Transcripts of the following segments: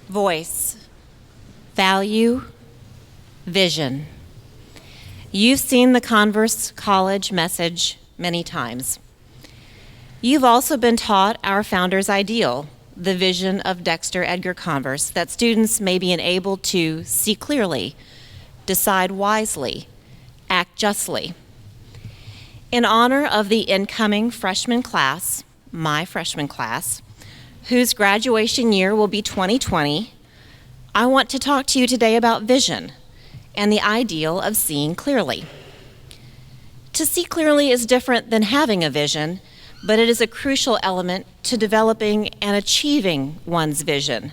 voice, value, vision. You've seen the Converse college message many times. You've also been taught our founder's ideal, the vision of Dexter Edgar Converse, that students may be enabled to see clearly, decide wisely, act justly. In honor of the incoming freshman class, my freshman class, whose graduation year will be 2020, I want to talk to you today about vision and the ideal of seeing clearly. To see clearly is different than having a vision, but it is a crucial element to developing and achieving one's vision.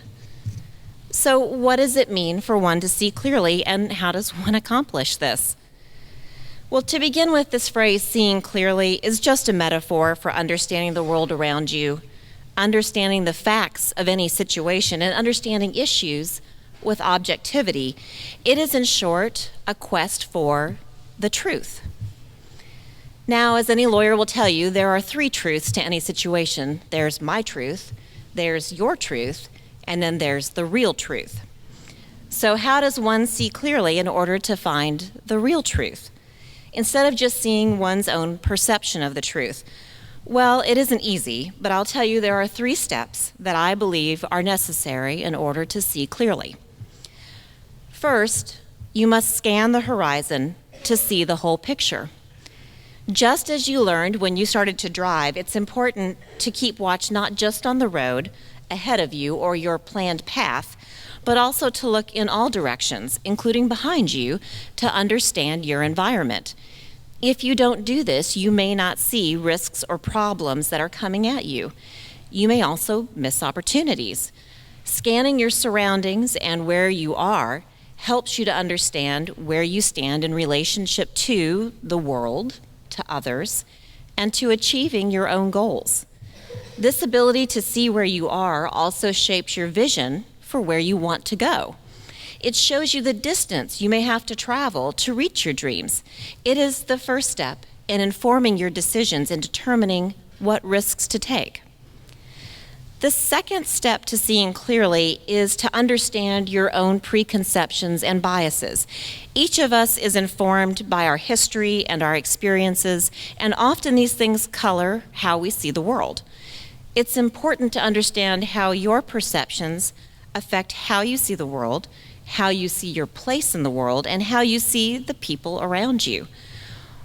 So what does it mean for one to see clearly, and how does one accomplish this? Well, to begin with, this phrase, seeing clearly, is just a metaphor for understanding the world around you, understanding the facts of any situation, and understanding issues with objectivity. It is, in short, a quest for the truth. Now, as any lawyer will tell you, there are three truths to any situation. There's my truth, there's your truth, and then there's the real truth. So how does one see clearly in order to find the real truth, instead of just seeing one's own perception of the truth? Well, it isn't easy, but I'll tell you there are 3 steps that I believe are necessary in order to see clearly. First, you must scan the horizon to see the whole picture. Just as you learned when you started to drive, it's important to keep watch not just on the road ahead of you or your planned path, but also to look in all directions, including behind you, to understand your environment. If you don't do this, you may not see risks or problems that are coming at you. You may also miss opportunities. Scanning your surroundings and where you are helps you to understand where you stand in relationship to the world, to others, and to achieving your own goals. This ability to see where you are also shapes your vision for where you want to go. It shows you the distance you may have to travel to reach your dreams. It is the first step in informing your decisions and determining what risks to take. The second step to seeing clearly is to understand your own preconceptions and biases. Each of us is informed by our history and our experiences, and often these things color how we see the world. It's important to understand how your perceptions affect how you see the world, how you see your place in the world, and how you see the people around you.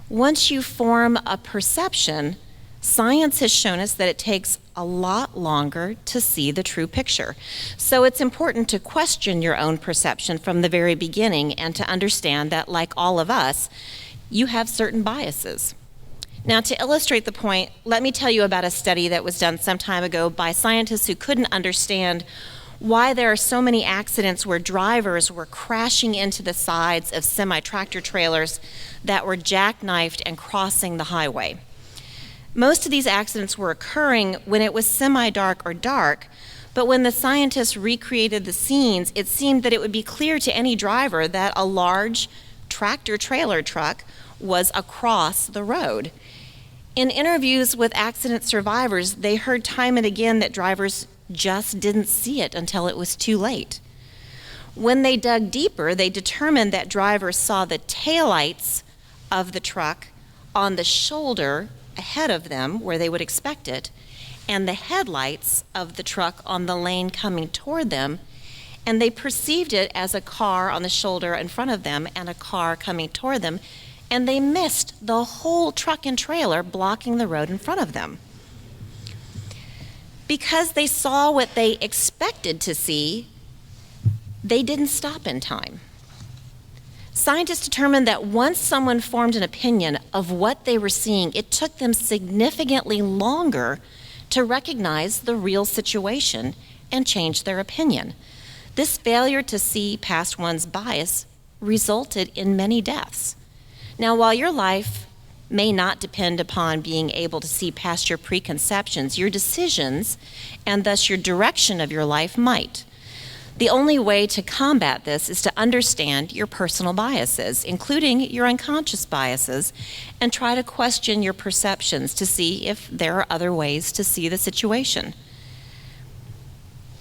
Once you form a perception, science has shown us that it takes a lot longer to see the true picture. So it's important to question your own perception from the very beginning and to understand that, like all of us, you have certain biases. Now, to illustrate the point, let me tell you about a study that was done some time ago by scientists who couldn't understand why there are so many accidents where drivers were crashing into the sides of semi-tractor trailers that were jackknifed and crossing the highway. Most of these accidents were occurring when it was semi-dark or dark, but when the scientists recreated the scenes, it seemed that it would be clear to any driver that a large tractor-trailer truck was across the road. In interviews with accident survivors, they heard time and again that drivers just didn't see it until it was too late. When they dug deeper, they determined that drivers saw the taillights of the truck on the shoulder ahead of them where they would expect it, and the headlights of the truck on the lane coming toward them, and they perceived it as a car on the shoulder in front of them and a car coming toward them, and they missed the whole truck and trailer blocking the road in front of them. Because they saw what they expected to see, they didn't stop in time. Scientists determined that once someone formed an opinion of what they were seeing, it took them significantly longer to recognize the real situation and change their opinion. This failure to see past one's bias resulted in many deaths. Now, while your life may not depend upon being able to see past your preconceptions, your decisions, and thus your direction of your life might. The only way to combat this is to understand your personal biases, including your unconscious biases, and try to question your perceptions to see if there are other ways to see the situation.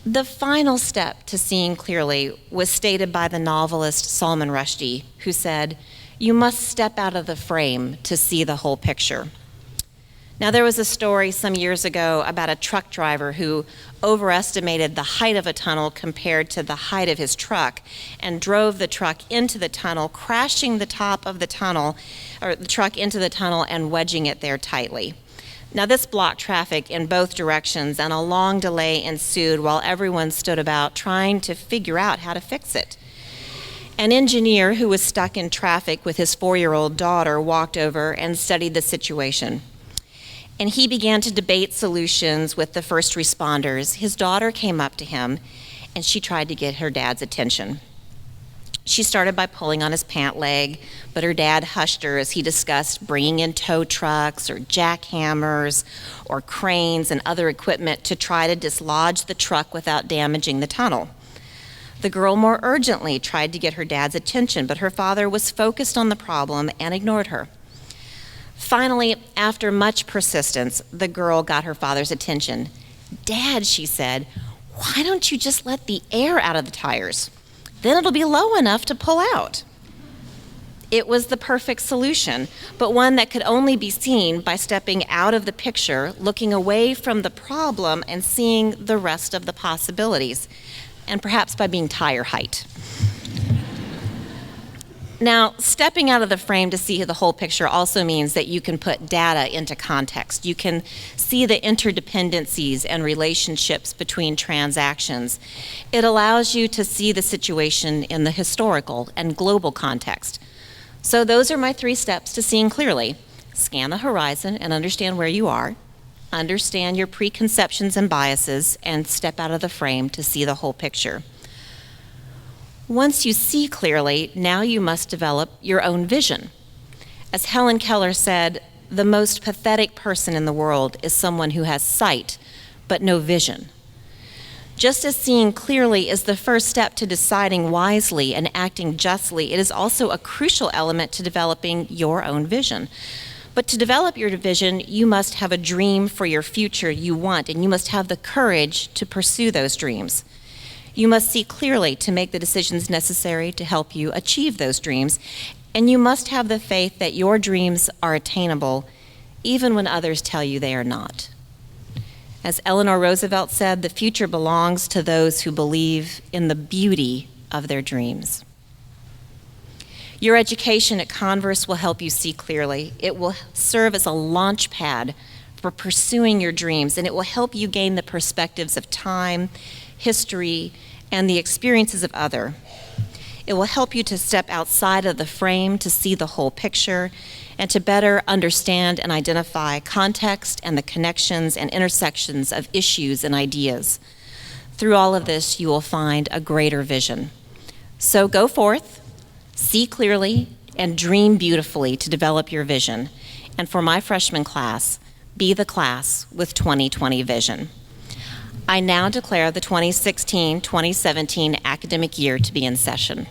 The final step to seeing clearly was stated by the novelist Salman Rushdie, who said, "You must step out of the frame to see the whole picture." Now, there was a story some years ago about a truck driver who overestimated the height of a tunnel compared to the height of his truck and drove the truck into the tunnel, crashing the top of the tunnel, or the truck into the tunnel and wedging it there tightly. Now, this blocked traffic in both directions, and a long delay ensued while everyone stood about trying to figure out how to fix it. An engineer who was stuck in traffic with his 4-year-old daughter walked over and studied the situation. And he began to debate solutions with the first responders. His daughter came up to him, and she tried to get her dad's attention. She started by pulling on his pant leg, but her dad hushed her as he discussed bringing in tow trucks or jackhammers or cranes and other equipment to try to dislodge the truck without damaging the tunnel. The girl more urgently tried to get her dad's attention, but her father was focused on the problem and ignored her. Finally, after much persistence, the girl got her father's attention. "Dad," she said, "why don't you just let the air out of the tires? Then it'll be low enough to pull out." It was the perfect solution, but one that could only be seen by stepping out of the picture, looking away from the problem and seeing the rest of the possibilities, and perhaps by being tire height. Now, stepping out of the frame to see the whole picture also means that you can put data into context. You can see the interdependencies and relationships between transactions. It allows you to see the situation in the historical and global context. So those are my 3 steps to seeing clearly. Scan the horizon and understand where you are. Understand your preconceptions and biases, and step out of the frame to see the whole picture. Once you see clearly, now you must develop your own vision. As Helen Keller said, the most pathetic person in the world is someone who has sight, but no vision. Just as seeing clearly is the first step to deciding wisely and acting justly, it is also a crucial element to developing your own vision. But to develop your vision, you must have a dream for your future you want, and you must have the courage to pursue those dreams. You must see clearly to make the decisions necessary to help you achieve those dreams, and you must have the faith that your dreams are attainable, even when others tell you they are not. As Eleanor Roosevelt said, the future belongs to those who believe in the beauty of their dreams. Your education at Converse will help you see clearly. It will serve as a launch pad for pursuing your dreams, and it will help you gain the perspectives of time, history, and the experiences of others. It will help you to step outside of the frame to see the whole picture and to better understand and identify context and the connections and intersections of issues and ideas. Through all of this, you will find a greater vision. So go forth, see clearly, and dream beautifully to develop your vision. And for my freshman class, be the class with 2020 vision. I now declare the 2016-2017 academic year to be in session.